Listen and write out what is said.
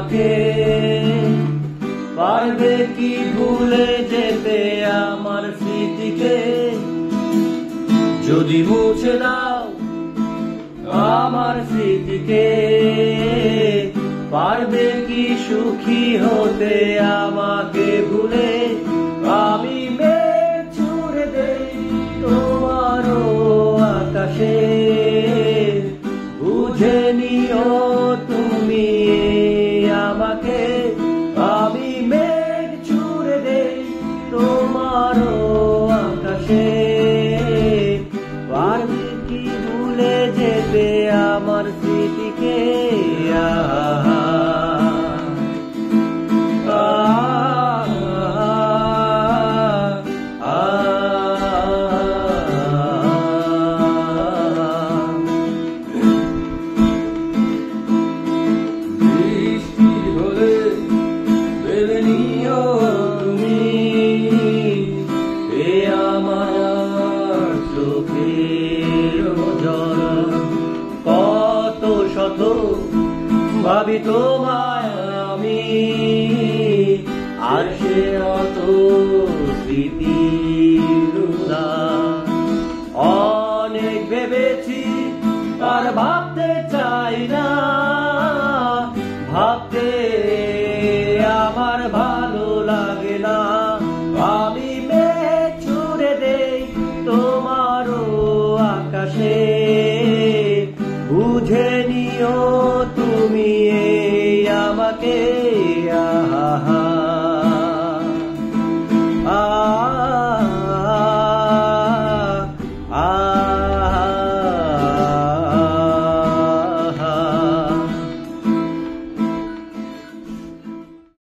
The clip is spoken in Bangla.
আমাকে পারবে কি ভুলে যেতে আমার স্মৃতিকে যদি মুছে দাও আমার স্মৃতিকে পারবে কি সুখী হতে আমাকে ভুলে আমি মেঘ ছুড়ে দেই তোমারও আকাশে বুঝে নিও তুমি আমাকে আমি মেঘ ছুড়ে দেই তোমারও আকাশে পারবে কি ভুলে যেতে আমার স্মৃতিকে কত শত ভাবি তোমায় আমি আর সে অত স্মৃতির উদাস অনেক ভেবেছি আর ভাবতে চাই না ভাবতে আমার ভালো লাগে না আমি মেঘ ছুড়ে দেই তোমারও আকাশে বুঝে নিও তুমি আমাকে আহা